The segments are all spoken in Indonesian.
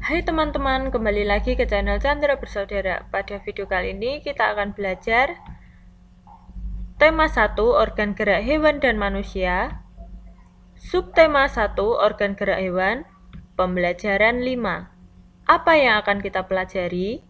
Hai teman-teman, kembali lagi ke channel Chandra Bersaudara. Pada video kali ini kita akan belajar tema 1, organ gerak hewan dan manusia. Subtema 1, organ gerak hewan. Pembelajaran 5. Apa yang akan kita pelajari?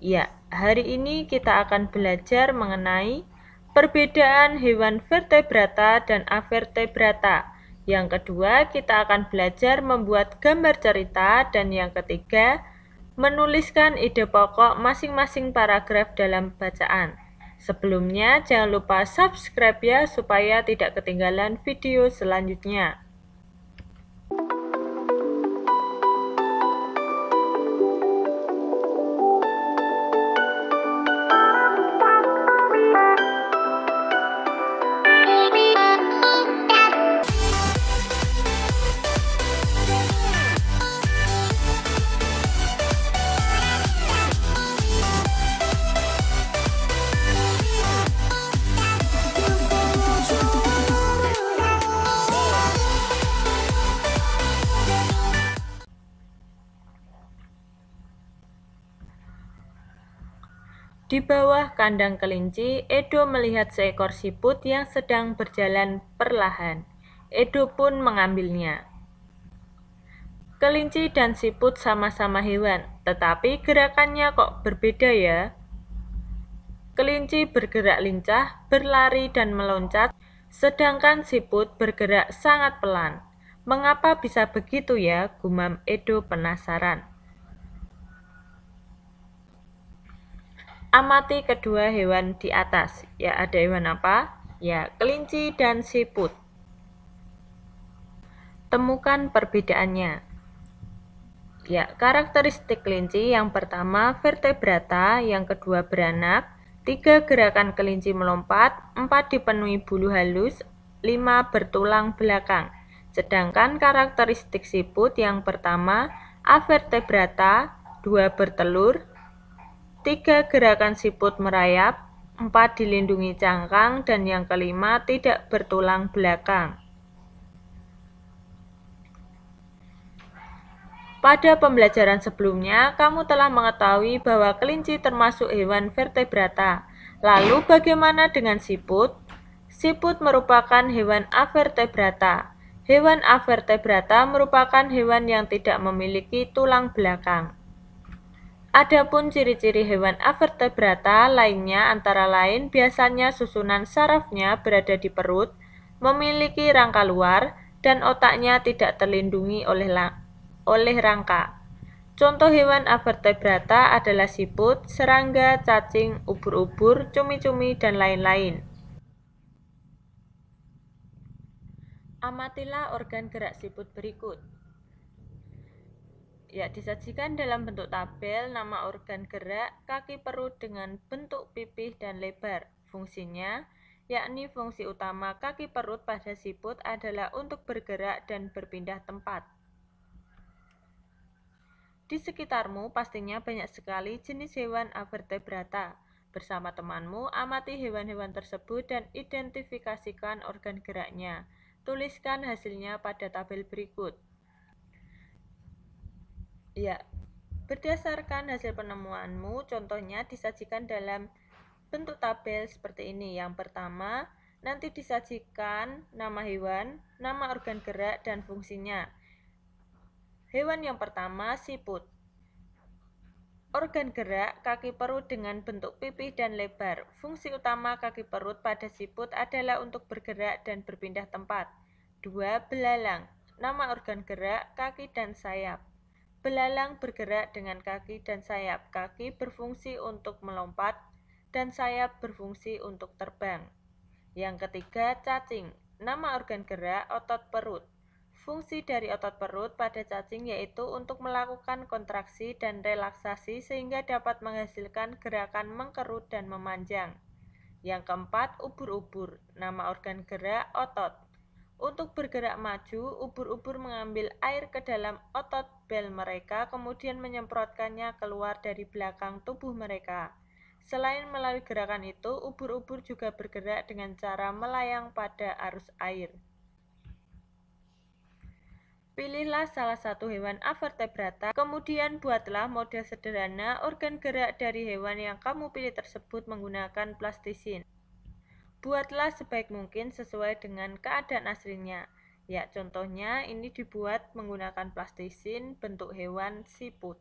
Ya, hari ini kita akan belajar mengenai perbedaan hewan vertebrata dan avertebrata. Yang kedua, kita akan belajar membuat gambar cerita. Dan yang ketiga, menuliskan ide pokok masing-masing paragraf dalam bacaan. Sebelumnya, jangan lupa subscribe ya, supaya tidak ketinggalan video selanjutnya. Di bawah kandang kelinci, Edo melihat seekor siput yang sedang berjalan perlahan. Edo pun mengambilnya. Kelinci dan siput sama-sama hewan, tetapi gerakannya kok berbeda ya? Kelinci bergerak lincah, berlari dan meloncat, sedangkan siput bergerak sangat pelan. Mengapa bisa begitu ya? Gumam Edo penasaran. Amati kedua hewan di atas. Ya, ada hewan apa? Ya, kelinci dan siput. Temukan perbedaannya. Ya, karakteristik kelinci yang pertama vertebrata, yang kedua beranak, 3 gerakan kelinci melompat, 4 dipenuhi bulu halus, 5 bertulang belakang. Sedangkan karakteristik siput yang pertama avertebrata, 2 bertelur, 3 gerakan siput merayap, 4 dilindungi cangkang, dan yang kelima tidak bertulang belakang. Pada pembelajaran sebelumnya, kamu telah mengetahui bahwa kelinci termasuk hewan vertebrata. Lalu bagaimana dengan siput? Siput merupakan hewan avertebrata. Hewan avertebrata merupakan hewan yang tidak memiliki tulang belakang. Adapun ciri-ciri hewan avertebrata lainnya antara lain biasanya susunan sarafnya berada di perut, memiliki rangka luar, dan otaknya tidak terlindungi oleh rangka. Contoh hewan avertebrata adalah siput, serangga, cacing, ubur-ubur, cumi-cumi, dan lain-lain. Amatilah organ gerak siput berikut. Ya, disajikan dalam bentuk tabel nama organ gerak kaki perut dengan bentuk pipih dan lebar. Fungsinya, yakni fungsi utama kaki perut pada siput adalah untuk bergerak dan berpindah tempat. Di sekitarmu pastinya banyak sekali jenis hewan avertebrata. Bersama temanmu, amati hewan-hewan tersebut dan identifikasikan organ geraknya. Tuliskan hasilnya pada tabel berikut. Ya, berdasarkan hasil penemuanmu, contohnya disajikan dalam bentuk tabel seperti ini. Yang pertama, nanti disajikan nama hewan, nama organ gerak, dan fungsinya. Hewan yang pertama, siput. Organ gerak, kaki perut dengan bentuk pipih dan lebar. Fungsi utama kaki perut pada siput adalah untuk bergerak dan berpindah tempat. 2. Belalang. Nama organ gerak, kaki dan sayap. Belalang bergerak dengan kaki dan sayap. Kaki berfungsi untuk melompat dan sayap berfungsi untuk terbang. Yang ketiga, cacing. Nama organ gerak, otot perut. Fungsi dari otot perut pada cacing yaitu untuk melakukan kontraksi dan relaksasi sehingga dapat menghasilkan gerakan mengkerut dan memanjang. Yang keempat, ubur-ubur. Nama organ gerak, otot. Untuk bergerak maju, ubur-ubur mengambil air ke dalam otot bel mereka, kemudian menyemprotkannya keluar dari belakang tubuh mereka. Selain melalui gerakan itu, ubur-ubur juga bergerak dengan cara melayang pada arus air. Pilihlah salah satu hewan avertebrata, kemudian buatlah model sederhana organ gerak dari hewan yang kamu pilih tersebut menggunakan plastisin. Buatlah sebaik mungkin sesuai dengan keadaan aslinya. Ya, contohnya ini dibuat menggunakan plastisin bentuk hewan siput.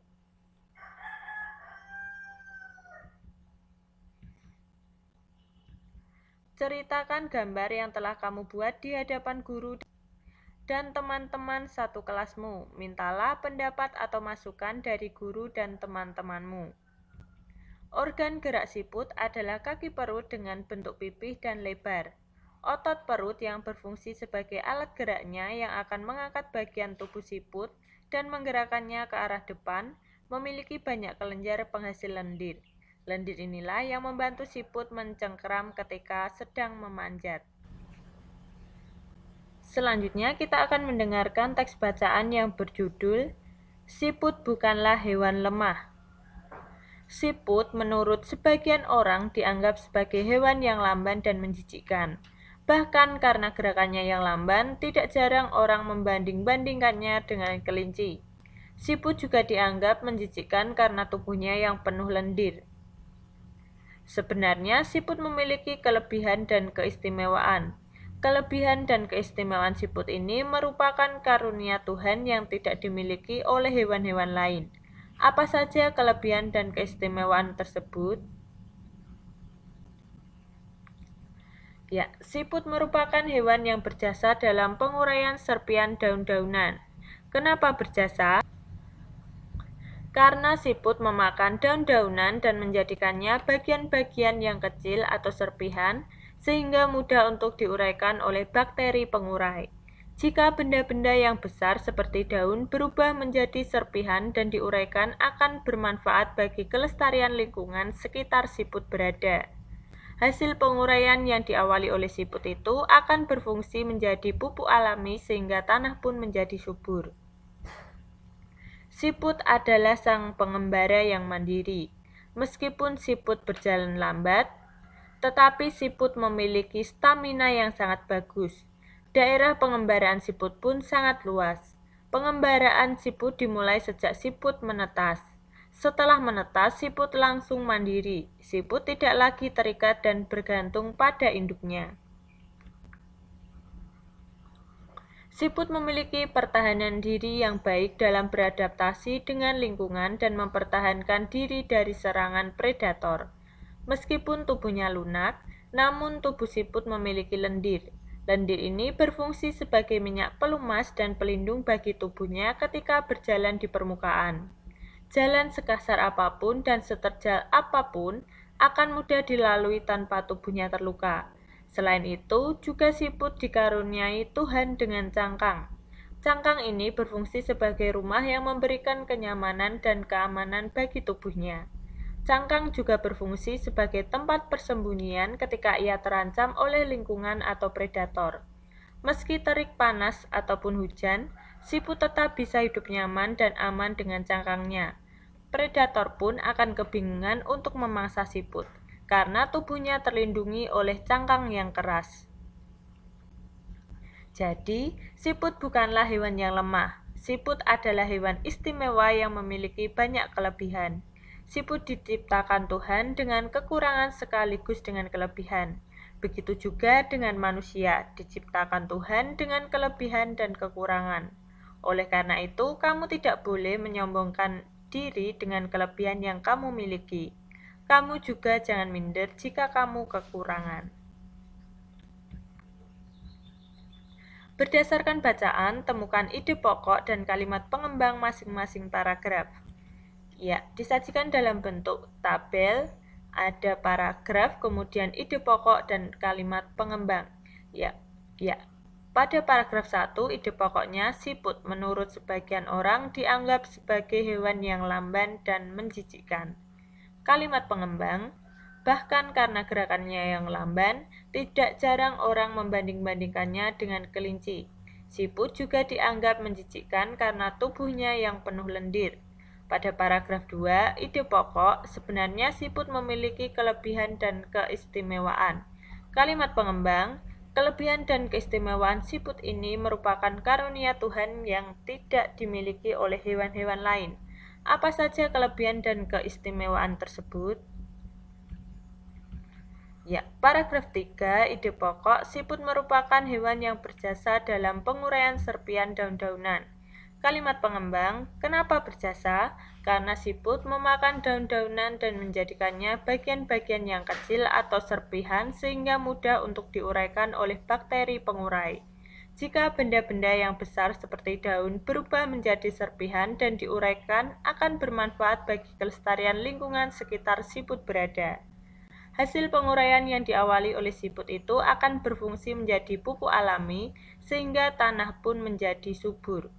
Ceritakan gambar yang telah kamu buat di hadapan guru dan teman-teman satu kelasmu. Mintalah pendapat atau masukan dari guru dan teman-temanmu. Organ gerak siput adalah kaki perut dengan bentuk pipih dan lebar. Otot perut yang berfungsi sebagai alat geraknya yang akan mengangkat bagian tubuh siput dan menggerakkannya ke arah depan, memiliki banyak kelenjar penghasil lendir. Lendir inilah yang membantu siput mencengkeram ketika sedang memanjat. Selanjutnya kita akan mendengarkan teks bacaan yang berjudul Siput Bukanlah Hewan Lemah. Siput menurut sebagian orang dianggap sebagai hewan yang lamban dan menjijikkan. Bahkan karena gerakannya yang lamban, tidak jarang orang membanding-bandingkannya dengan kelinci. Siput juga dianggap menjijikkan karena tubuhnya yang penuh lendir. Sebenarnya siput memiliki kelebihan dan keistimewaan. Kelebihan dan keistimewaan siput ini merupakan karunia Tuhan yang tidak dimiliki oleh hewan-hewan lain. Apa saja kelebihan dan keistimewaan tersebut? Ya, siput merupakan hewan yang berjasa dalam penguraian serpian daun-daunan. Kenapa berjasa? Karena siput memakan daun-daunan dan menjadikannya bagian-bagian yang kecil atau serpihan, sehingga mudah untuk diuraikan oleh bakteri pengurai. Jika benda-benda yang besar seperti daun berubah menjadi serpihan dan diuraikan akan bermanfaat bagi kelestarian lingkungan sekitar siput berada. Hasil penguraian yang diawali oleh siput itu akan berfungsi menjadi pupuk alami sehingga tanah pun menjadi subur. Siput adalah sang pengembara yang mandiri. Meskipun siput berjalan lambat, tetapi siput memiliki stamina yang sangat bagus. Daerah pengembaraan siput pun sangat luas. Pengembaraan siput dimulai sejak siput menetas. Setelah menetas, siput langsung mandiri. Siput tidak lagi terikat dan bergantung pada induknya. Siput memiliki pertahanan diri yang baik dalam beradaptasi dengan lingkungan dan mempertahankan diri dari serangan predator. Meskipun tubuhnya lunak, namun tubuh siput memiliki lendir. Lendir ini berfungsi sebagai minyak pelumas dan pelindung bagi tubuhnya ketika berjalan di permukaan. Jalan sekasar apapun dan seterjal apapun akan mudah dilalui tanpa tubuhnya terluka. Selain itu, juga siput dikaruniai Tuhan dengan cangkang. Cangkang ini berfungsi sebagai rumah yang memberikan kenyamanan dan keamanan bagi tubuhnya. Cangkang juga berfungsi sebagai tempat persembunyian ketika ia terancam oleh lingkungan atau predator. Meski terik panas ataupun hujan, siput tetap bisa hidup nyaman dan aman dengan cangkangnya. Predator pun akan kebingungan untuk memangsa siput, karena tubuhnya terlindungi oleh cangkang yang keras. Jadi, siput bukanlah hewan yang lemah. Siput adalah hewan istimewa yang memiliki banyak kelebihan. Siput diciptakan Tuhan dengan kekurangan sekaligus dengan kelebihan. Begitu juga dengan manusia, diciptakan Tuhan dengan kelebihan dan kekurangan. Oleh karena itu, kamu tidak boleh menyombongkan diri dengan kelebihan yang kamu miliki. Kamu juga jangan minder jika kamu kekurangan. Berdasarkan bacaan, temukan ide pokok dan kalimat pengembang masing-masing paragraf. Ya, disajikan dalam bentuk tabel, ada paragraf, kemudian ide pokok dan kalimat pengembang. Ya. Pada paragraf 1, ide pokoknya siput menurut sebagian orang dianggap sebagai hewan yang lamban dan menjijikkan. Kalimat pengembang, bahkan karena gerakannya yang lamban, tidak jarang orang membanding-bandingkannya dengan kelinci. Siput juga dianggap menjijikkan karena tubuhnya yang penuh lendir. Pada paragraf 2, ide pokok, sebenarnya siput memiliki kelebihan dan keistimewaan. Kalimat pengembang, Kelebihan dan keistimewaan siput ini merupakan karunia Tuhan yang tidak dimiliki oleh hewan-hewan lain. Apa saja kelebihan dan keistimewaan tersebut? Ya, paragraf 3, ide pokok, siput merupakan hewan yang berjasa dalam penguraian serpian daun-daunan. Kalimat pengembang, kenapa berjasa? Karena siput memakan daun-daunan dan menjadikannya bagian-bagian yang kecil atau serpihan sehingga mudah untuk diuraikan oleh bakteri pengurai. Jika benda-benda yang besar seperti daun berubah menjadi serpihan dan diuraikan, akan bermanfaat bagi kelestarian lingkungan sekitar siput berada. Hasil penguraian yang diawali oleh siput itu akan berfungsi menjadi pupuk alami, sehingga tanah pun menjadi subur.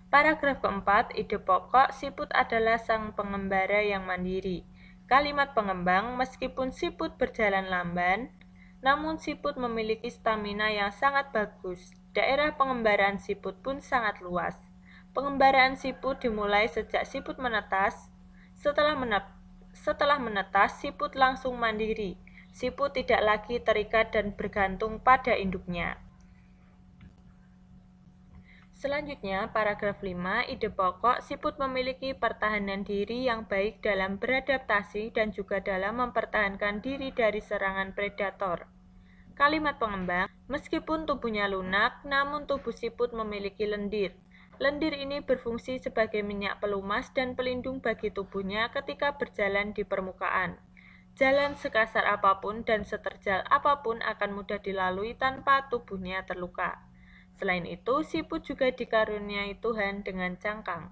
Paragraf keempat, ide pokok, siput adalah sang pengembara yang mandiri. Kalimat pengembang, meskipun siput berjalan lamban, namun siput memiliki stamina yang sangat bagus. Daerah pengembaraan siput pun sangat luas. Pengembaraan siput dimulai sejak siput menetas. Setelah menetas, siput langsung mandiri. Siput tidak lagi terikat dan bergantung pada induknya. Selanjutnya, paragraf 5, ide pokok, siput memiliki pertahanan diri yang baik dalam beradaptasi dan juga dalam mempertahankan diri dari serangan predator. Kalimat pengembang, meskipun tubuhnya lunak, namun tubuh siput memiliki lendir. Lendir ini berfungsi sebagai minyak pelumas dan pelindung bagi tubuhnya ketika berjalan di permukaan. Jalan sekasar apapun dan seterjal apapun akan mudah dilalui tanpa tubuhnya terluka. Selain itu, siput juga dikaruniai Tuhan dengan cangkang.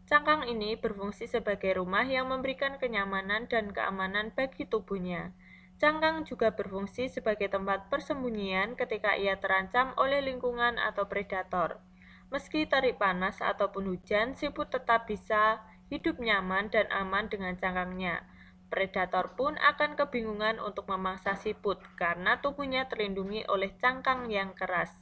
Cangkang ini berfungsi sebagai rumah yang memberikan kenyamanan dan keamanan bagi tubuhnya. Cangkang juga berfungsi sebagai tempat persembunyian ketika ia terancam oleh lingkungan atau predator. Meski terik panas ataupun hujan, siput tetap bisa hidup nyaman dan aman dengan cangkangnya. Predator pun akan kebingungan untuk memangsa siput karena tubuhnya terlindungi oleh cangkang yang keras.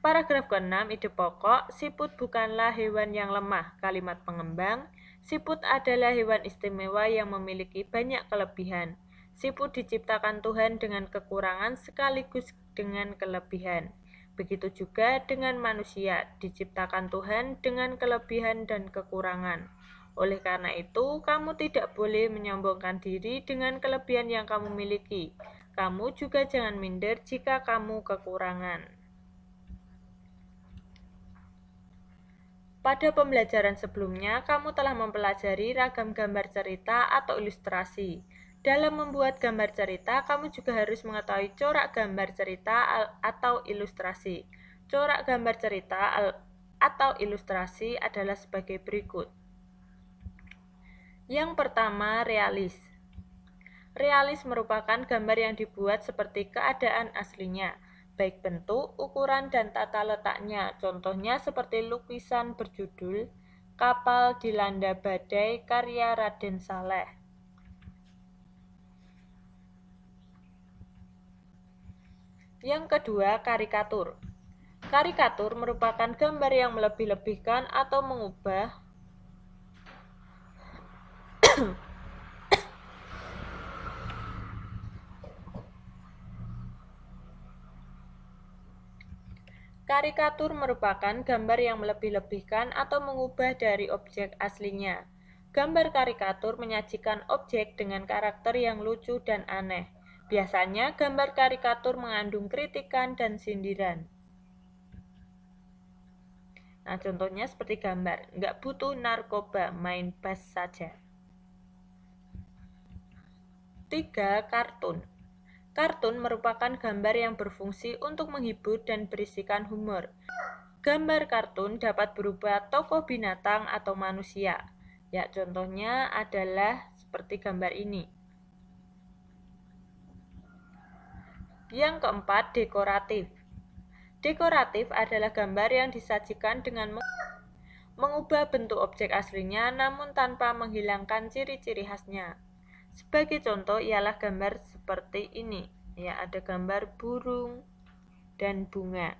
Paragraf ke-6, ide pokok, siput bukanlah hewan yang lemah. Kalimat pengembang, siput adalah hewan istimewa yang memiliki banyak kelebihan. Siput diciptakan Tuhan dengan kekurangan sekaligus dengan kelebihan. Begitu juga dengan manusia, diciptakan Tuhan dengan kelebihan dan kekurangan. Oleh karena itu, kamu tidak boleh menyombongkan diri dengan kelebihan yang kamu miliki. Kamu juga jangan minder jika kamu kekurangan. Pada pembelajaran sebelumnya, kamu telah mempelajari ragam gambar cerita atau ilustrasi. Dalam membuat gambar cerita, kamu juga harus mengetahui corak gambar cerita atau ilustrasi. Corak gambar cerita atau ilustrasi adalah sebagai berikut. Yang pertama, realis. Realis merupakan gambar yang dibuat seperti keadaan aslinya, baik bentuk, ukuran, dan tata letaknya. Contohnya seperti lukisan berjudul Kapal Dilanda Badai karya Raden Saleh. Yang kedua, karikatur. Karikatur merupakan gambar yang melebih-lebihkan atau mengubah Karikatur merupakan gambar yang melebih-lebihkan atau mengubah dari objek aslinya. Gambar karikatur menyajikan objek dengan karakter yang lucu dan aneh. Biasanya, gambar karikatur mengandung kritikan dan sindiran. Nah, contohnya seperti gambar, nggak butuh narkoba, main bass saja. 3. Kartun. Kartun merupakan gambar yang berfungsi untuk menghibur dan berisikan humor. Gambar kartun dapat berupa tokoh binatang atau manusia. Ya, contohnya adalah seperti gambar ini. Yang keempat, dekoratif. Dekoratif adalah gambar yang disajikan dengan mengubah bentuk objek aslinya namun tanpa menghilangkan ciri-ciri khasnya. Sebagai contoh ialah gambar seperti ini. Ya, ada gambar burung dan bunga.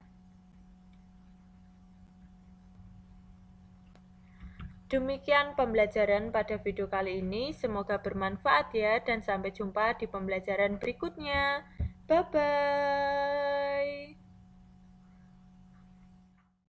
Demikian pembelajaran pada video kali ini. Semoga bermanfaat ya, dan sampai jumpa di pembelajaran berikutnya. Bye-bye.